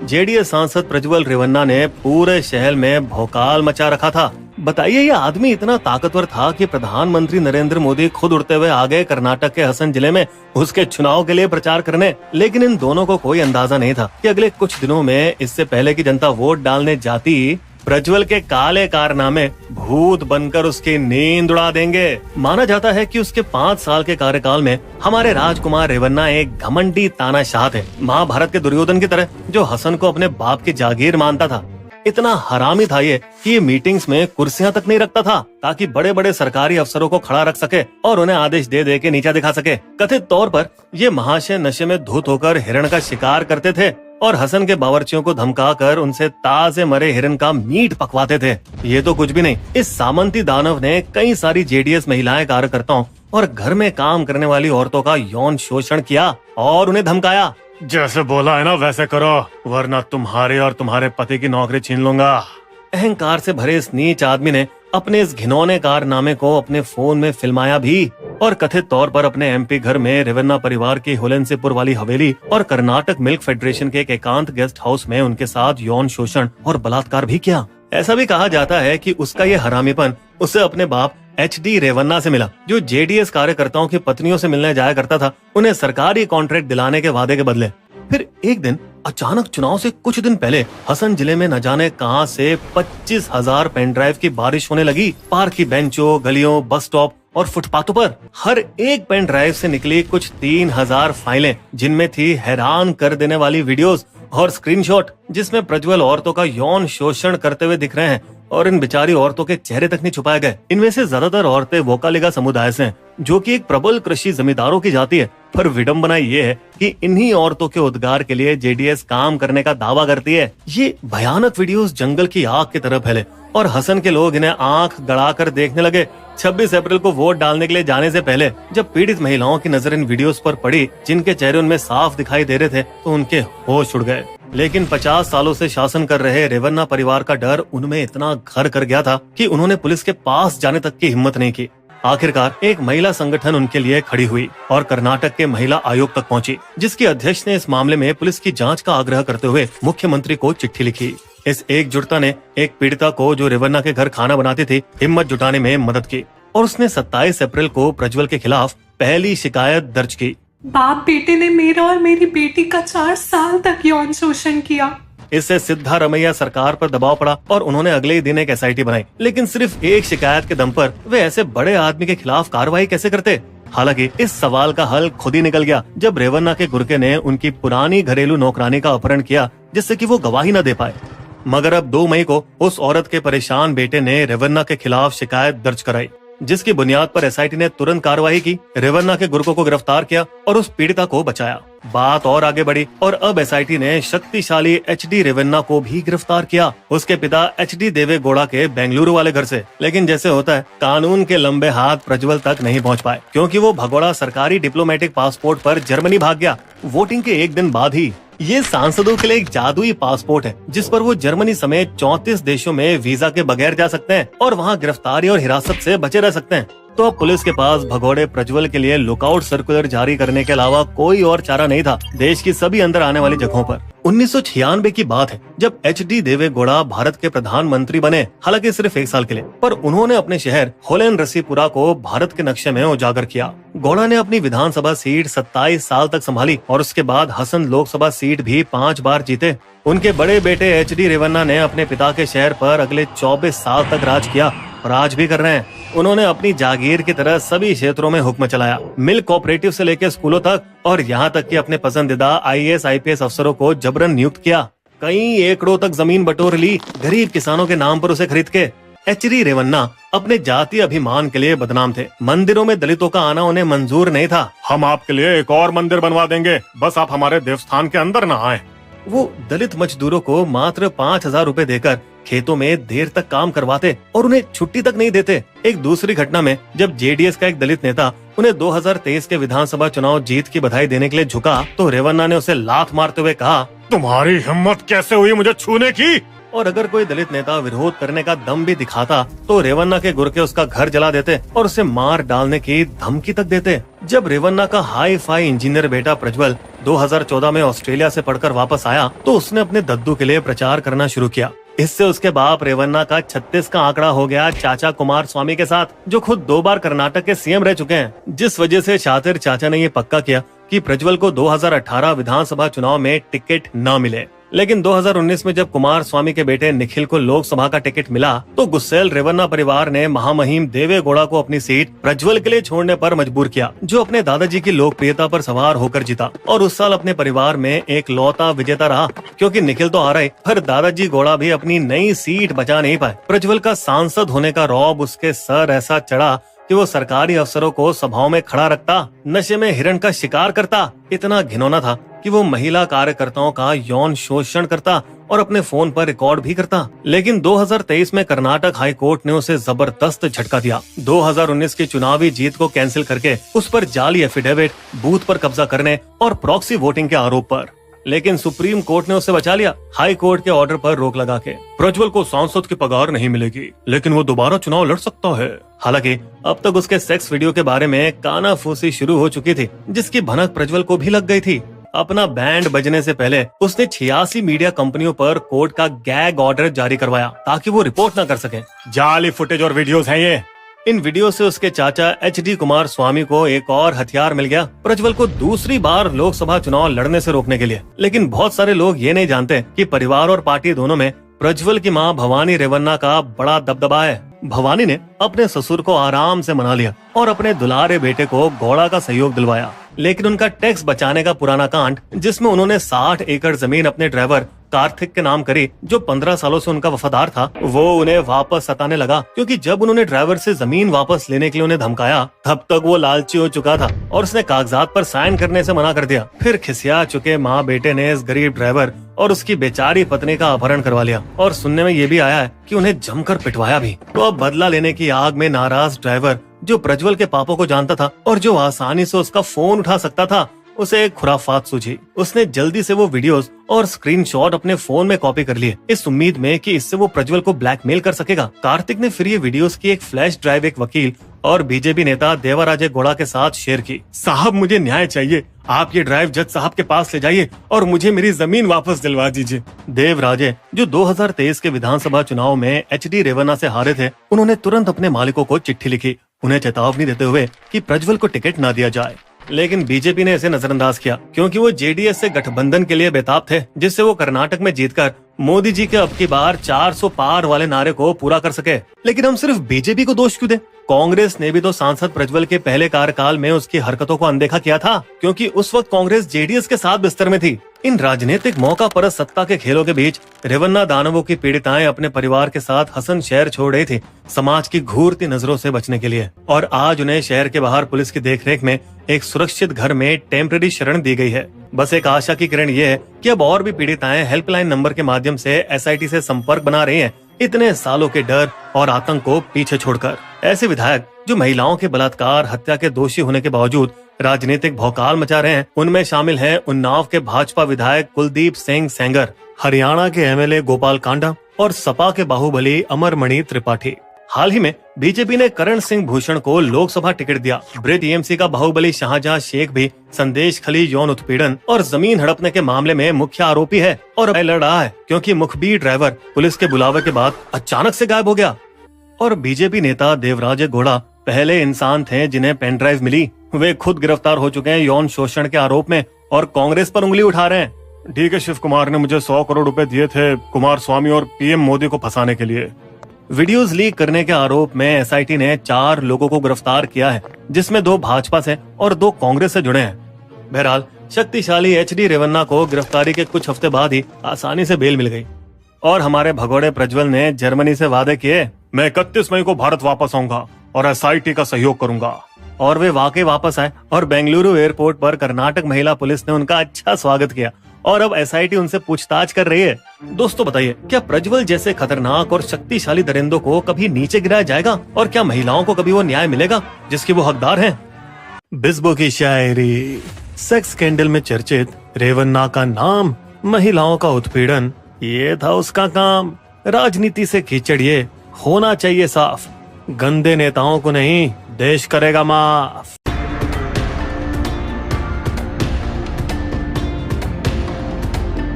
JDS सांसद प्रज्वल रेवन्ना ने पूरे शहर में भौकाल मचा रखा था। बताइए, ये आदमी इतना ताकतवर था कि प्रधानमंत्री नरेंद्र मोदी खुद उड़ते हुए आ गए कर्नाटक के हसन जिले में उसके चुनाव के लिए प्रचार करने। लेकिन इन दोनों को कोई अंदाजा नहीं था कि अगले कुछ दिनों में इससे पहले की जनता वोट डालने जाती, प्रज्वल के काले कारनामे भूत बनकर उसकी नींद उड़ा देंगे। माना जाता है कि उसके 5 साल के कार्यकाल में हमारे राजकुमार रेवन्ना एक घमंडी तानाशाह थे, महाभारत के दुर्योधन की तरह, जो हसन को अपने बाप की जागीर मानता था। इतना हरामी था ये कि ये मीटिंग्स में कुर्सियां तक नहीं रखता था ताकि बड़े बड़े सरकारी अफसरों को खड़ा रख सके और उन्हें आदेश दे दे के नीचा दिखा सके। कथित तौर पर ये महाशय नशे में धुत होकर हिरण का शिकार करते थे और हसन के बावर्चियों को धमकाकर उनसे ताजे मरे हिरण का मीट पकवाते थे। ये तो कुछ भी नहीं, इस सामंती दानव ने कई सारी जेडीएस महिलाएं कार्यकर्ताओं और घर में काम करने वाली औरतों का यौन शोषण किया और उन्हें धमकाया। जैसे बोला है ना वैसे करो, वरना तुम्हारे और तुम्हारे पति की नौकरी छीन लूंगा। अहंकार से भरे इस नीच आदमी ने अपने इस घिनौने कारनामे को अपने फोन में फिल्माया भी और कथित तौर पर अपने एमपी घर में रेवन्ना परिवार की हुलेनसिपुर वाली हवेली और कर्नाटक मिल्क फेडरेशन के एक एकांत गेस्ट हाउस में उनके साथ यौन शोषण और बलात्कार भी किया। ऐसा भी कहा जाता है कि उसका ये हरामीपन उसे अपने बाप HD रेवन्ना से मिला, जो जेडीएस कार्यकर्ताओं की पत्नियों से मिलने जाया करता था, उन्हें सरकारी कॉन्ट्रैक्ट दिलाने के वादे के बदले। फिर एक दिन अचानक चुनाव से कुछ दिन पहले हसन जिले में न जाने कहां से 25,000 पेन ड्राइव की बारिश होने लगी। पार्क की बेंचों, गलियों, बस स्टॉप और फुटपाथों पर हर एक पेन ड्राइव से निकली कुछ 3,000 फाइलें, जिनमें थी हैरान कर देने वाली वीडियोस और स्क्रीनशॉट, जिसमें प्रज्वल औरतों का यौन शोषण करते हुए दिख रहे हैं और इन बेचारी औरतों के चेहरे तक नहीं छुपाए गए। इनमें से ज्यादातर औरतें वोकालिगा समुदाय से हैं, जो कि एक प्रबल कृषि जमींदारों की जाति है। पर विडंबना ये है कि इन्हीं औरतों के उद्धार के लिए जेडीएस काम करने का दावा करती है। ये भयानक वीडियोस जंगल की आग की तरह फैले और हसन के लोग इन्हें आंख गड़ाकर देखने लगे। 26 अप्रैल को वोट डालने के लिए जाने से पहले जब पीड़ित महिलाओं की नजर इन वीडियोस पर पड़ी, जिनके चेहरे उनमें साफ दिखाई दे रहे थे, तो उनके होश उड़ गए। लेकिन 50 सालों से शासन कर रहे रेवन्ना परिवार का डर उनमें इतना घर कर गया था कि उन्होंने पुलिस के पास जाने तक की हिम्मत नहीं की। आखिरकार एक महिला संगठन उनके लिए खड़ी हुई और कर्नाटक के महिला आयोग तक पहुंची, जिसकी अध्यक्ष ने इस मामले में पुलिस की जांच का आग्रह करते हुए मुख्यमंत्री को चिट्ठी लिखी। इस एकजुटता ने एक पीड़िता को, जो रेवन्ना के घर खाना बनाती थी, हिम्मत जुटाने में मदद की और उसने 27 अप्रैल को प्रज्वल के खिलाफ पहली शिकायत दर्ज की। बाप बेटे ने मेरा और मेरी बेटी का 4 साल तक यौन शोषण किया। इससे सिद्धारमैया सरकार पर दबाव पड़ा और उन्होंने अगले ही दिन एक SIT बनाई। लेकिन सिर्फ एक शिकायत के दम पर वे ऐसे बड़े आदमी के खिलाफ कार्रवाई कैसे करते? हालांकि इस सवाल का हल खुद ही निकल गया जब रेवन्ना के गुर्गे ने उनकी पुरानी घरेलू नौकरानी का अपहरण किया, जिससे कि वो गवाही न दे पाए। मगर अब 2 मई को उस औरत के परेशान बेटे ने रेवन्ना के खिलाफ शिकायत दर्ज कराई, जिसकी बुनियाद पर SIT ने तुरंत कार्रवाई की, रेवन्ना के गुर्गों को गिरफ्तार किया और उस पीड़िता को बचाया। बात और आगे बढ़ी और अब SIT ने शक्तिशाली HD रेवन्ना को भी गिरफ्तार किया, उसके पिता HD देवेगौड़ा के बेंगलुरु वाले घर से। लेकिन जैसे होता है, कानून के लंबे हाथ प्रज्वल तक नहीं पहुंच पाए, क्योंकि वो भगोड़ा सरकारी डिप्लोमेटिक पासपोर्ट पर जर्मनी भाग गया। वोटिंग के एक दिन बाद ही ये सांसदों के लिए एक जादुई पासपोर्ट है, जिस पर वो जर्मनी समेत 34 देशों में वीजा के बगैर जा सकते हैं और वहाँ गिरफ्तारी और हिरासत से बचे रह सकते हैं। तो अब पुलिस के पास भगोड़े प्रज्वल के लिए लुकआउट सर्कुलर जारी करने के अलावा कोई और चारा नहीं था देश की सभी अंदर आने वाली जगहों पर। 1996 की बात है जब HD देवेगौड़ा भारत के प्रधानमंत्री बने, हालांकि सिर्फ 1 साल के लिए, पर उन्होंने अपने शहर होलेन रसीपुरा को भारत के नक्शे में उजागर किया। गौड़ा ने अपनी विधानसभा सीट 27 साल तक संभाली और उसके बाद हसन लोकसभा सीट भी 5 बार जीते। उनके बड़े बेटे HD रेवन्ना ने अपने पिता के शहर पर अगले 24 साल तक राज किया और आज भी कर रहे हैं। उन्होंने अपनी जागीर की तरह सभी क्षेत्रों में हुक्म चलाया, मिल्क कोऑपरेटिव से लेकर स्कूलों तक, और यहाँ तक कि अपने पसंदीदा IAS IPS अफसरों को जबरन नियुक्त किया। कई एकड़ों तक जमीन बटोर ली गरीब किसानों के नाम पर उसे खरीद के। HD रेवन्ना अपने जातीय अभिमान के लिए बदनाम थे। मंदिरों में दलितों का आना उन्हें मंजूर नहीं था। हम आपके लिए एक और मंदिर बनवा देंगे, बस आप हमारे देवस्थान के अंदर न आए। वो दलित मजदूरों को मात्र 5,000 रुपए देकर खेतों में देर तक काम करवाते और उन्हें छुट्टी तक नहीं देते। एक दूसरी घटना में जब जेडीएस का एक दलित नेता उन्हें 2023 के विधानसभा चुनाव जीत की बधाई देने के लिए झुका, तो रेवन्ना ने उसे लात मारते हुए कहा, तुम्हारी हिम्मत कैसे हुई मुझे छूने की? और अगर कोई दलित नेता विरोध करने का दम भी दिखाता तो रेवन्ना के गुर्गे उसका घर जला देते और उसे मार डालने की धमकी तक देते। जब रेवन्ना का हाई फाई इंजीनियर बेटा प्रज्वल 2014 में ऑस्ट्रेलिया से पढ़कर वापस आया तो उसने अपने दद्दू के लिए प्रचार करना शुरू किया। इससे उसके बाप रेवन्ना का 36 का आंकड़ा हो गया चाचा कुमार स्वामी के साथ, जो खुद 2 बार कर्नाटक के सीएम रह चुके हैं। जिस वजह से शातिर चाचा ने ये पक्का किया कि प्रज्वल को 2018 विधानसभा चुनाव में टिकट न मिले। लेकिन 2019 में जब कुमार स्वामी के बेटे निखिल को लोकसभा का टिकट मिला तो गुस्सेल रेवन्ना परिवार ने महामहिम देवेगौड़ा को अपनी सीट प्रज्वल के लिए छोड़ने पर मजबूर किया, जो अपने दादाजी की लोकप्रियता पर सवार होकर जीता और उस साल अपने परिवार में एक लौता विजेता रहा, क्योंकि निखिल तो हारा ही, पर दादाजी गौड़ा भी अपनी नई सीट बचा नहीं पाए। प्रज्वल का सांसद होने का रौब उसके सर ऐसा चढ़ा कि वो सरकारी अफसरों को सभाओं में खड़ा रखता, नशे में हिरण का शिकार करता। इतना घिनौना था कि वो महिला कार्यकर्ताओं का यौन शोषण करता और अपने फोन पर रिकॉर्ड भी करता। लेकिन 2023 में कर्नाटक हाई कोर्ट ने उसे जबरदस्त झटका दिया। 2019 की चुनावी जीत को कैंसिल करके उस पर जाली एफिडेविट, बूथ पर कब्जा करने और प्रॉक्सी वोटिंग के आरोप पर। लेकिन सुप्रीम कोर्ट ने उसे बचा लिया, हाई कोर्ट के ऑर्डर पर रोक लगा के। प्रज्वल को सांसद की पगार नहीं मिलेगी, लेकिन वो दोबारा चुनाव लड़ सकता है। हालांकि अब तक उसके सेक्स वीडियो के बारे में कानाफूसी शुरू हो चुकी थी, जिसकी भनक प्रज्वल को भी लग गई थी। अपना बैंड बजने से पहले उसने 86 मीडिया कंपनियों पर कोर्ट का गैग ऑर्डर जारी करवाया ताकि वो रिपोर्ट न कर सके। जाली फुटेज और वीडियोस हैं ये। इन वीडियो से उसके चाचा HD कुमार स्वामी को एक और हथियार मिल गया, प्रज्वल को दूसरी बार लोकसभा चुनाव लड़ने से रोकने के लिए। लेकिन बहुत सारे लोग ये नहीं जानते कि परिवार और पार्टी दोनों में प्रज्वल की मां भवानी रेवन्ना का बड़ा दबदबा है। भवानी ने अपने ससुर को आराम से मना लिया और अपने दुलारे बेटे को गौड़ा का सहयोग दिलवाया। लेकिन उनका टैक्स बचाने का पुराना कांड, जिसमें उन्होंने 60 एकड़ जमीन अपने ड्राइवर कार्तिक के नाम करी, जो 15 सालों से उनका वफादार था, वो उन्हें वापस सताने लगा। क्योंकि जब उन्होंने ड्राइवर से जमीन वापस लेने के लिए उन्हें धमकाया, तब तक वो लालची हो चुका था और उसने कागजात पर साइन करने से मना कर दिया। फिर खिसिया चुके माँ बेटे ने इस गरीब ड्राइवर और उसकी बेचारी पत्नी का अपहरण करवा लिया और सुनने में ये भी आया है कि उन्हें जमकर पिटवाया भी। तो अब बदला लेने की आग में नाराज ड्राइवर, जो प्रज्वल के पापों को जानता था और जो आसानी से उसका फोन उठा सकता था, उसे एक खुराफात सूझी। उसने जल्दी से वो वीडियोस और स्क्रीनशॉट अपने फोन में कॉपी कर लिए, इस उम्मीद में कि इससे वो प्रज्वल को ब्लैकमेल कर सकेगा। कार्तिक ने फिर ये वीडियोस की एक फ्लैश ड्राइव एक वकील और बीजेपी नेता देवराजे गौड़ा के साथ शेयर की। साहब, मुझे न्याय चाहिए, आप ये ड्राइव जज साहब के पास ले जाइए और मुझे मेरी जमीन वापस दिलवा दीजिए। देवराजे, जो 2023 के विधानसभा चुनाव में HD रेवन्ना से हारे थे, उन्होंने तुरंत अपने मालिकों को चिट्ठी लिखी, उन्हें चेतावनी देते हुए कि प्रज्वल को टिकट न दिया जाए। लेकिन बीजेपी ने इसे नजरअंदाज किया, क्योंकि वो JDS से गठबंधन के लिए बेताब थे, जिससे वो कर्नाटक में जीतकर मोदी जी के अब की बार 400 पार वाले नारे को पूरा कर सके। लेकिन हम सिर्फ बीजेपी को दोष क्यों दें? कांग्रेस ने भी तो सांसद प्रज्वल के पहले कार्यकाल में उसकी हरकतों को अनदेखा किया था, क्योंकि उस वक्त कांग्रेस JDS के साथ बिस्तर में थी। इन राजनीतिक मौका परस्त सत्ता के खेलों के बीच रेवन्ना दानवों की पीड़िताएं अपने परिवार के साथ हसन शहर छोड़ रही थी, समाज की घूरती नजरों से बचने के लिए। और आज उन्हें शहर के बाहर पुलिस की देखरेख में एक सुरक्षित घर में टेम्पररी शरण दी गई है। बस एक आशा की किरण ये है कि अब और भी पीड़िताएं हेल्पलाइन नंबर के माध्यम से SIT से संपर्क बना रही हैं, इतने सालों के डर और आतंक को पीछे छोड़कर। ऐसे विधायक जो महिलाओं के बलात्कार, हत्या के दोषी होने के बावजूद राजनीतिक भौकाल मचा रहे हैं, उनमें शामिल हैं उन्नाव के भाजपा विधायक कुलदीप सिंह सेंगर, हरियाणा के MLA गोपाल कांडा और सपा के बाहुबली अमरमणि त्रिपाठी। हाल ही में बीजेपी ने करण सिंह भूषण को लोकसभा टिकट दिया। ब्रिट TMC का बाहुबली शाहजहां शेख भी संदेश खली यौन उत्पीड़न और जमीन हड़पने के मामले में मुख्य आरोपी है और लड़ रहा है, क्योंकि मुखबिर ड्राइवर पुलिस के बुलावे के बाद अचानक से गायब हो गया। और बीजेपी नेता देवराजे गौड़ा पहले इंसान थे जिन्हें पेन ड्राइव मिली, वे खुद गिरफ्तार हो चुके हैं यौन शोषण के आरोप में और कांग्रेस पर उंगली उठा रहे हैं। ठीक है, शिव कुमार ने मुझे 100 करोड़ रुपए दिए थे कुमार स्वामी और PM मोदी को फंसाने के लिए। वीडियोस लीक करने के आरोप में SIT ने 4 लोगों को गिरफ्तार किया है, जिसमें 2 भाजपा से और 2 कांग्रेस से जुड़े हैं। बहरहाल शक्तिशाली HD रेवन्ना को गिरफ्तारी के कुछ हफ्ते बाद ही आसानी से बेल मिल गई और हमारे भगोड़े प्रज्वल ने जर्मनी से वादे किए, मैं 31 मई को भारत वापस आऊंगा और SIT का सहयोग करूंगा। और वे वाकई वापस आए और बेंगलुरु एयरपोर्ट पर कर्नाटक महिला पुलिस ने उनका अच्छा स्वागत किया और अब SIT उनसे पूछताछ कर रही है। दोस्तों बताइए, क्या प्रज्वल जैसे खतरनाक और शक्तिशाली दरिंदों को कभी नीचे गिराया जाएगा और क्या महिलाओं को कभी वो न्याय मिलेगा जिसकी वो हकदार हैं? बिस्बो की शायरी। सेक्स स्कैंडल में चर्चित रेवन्ना का नाम, महिलाओं का उत्पीड़न, ये था उसका काम। राजनीति से कीचड़ ये होना चाहिए साफ, गंदे नेताओं को नहीं, देश करेगा माफ।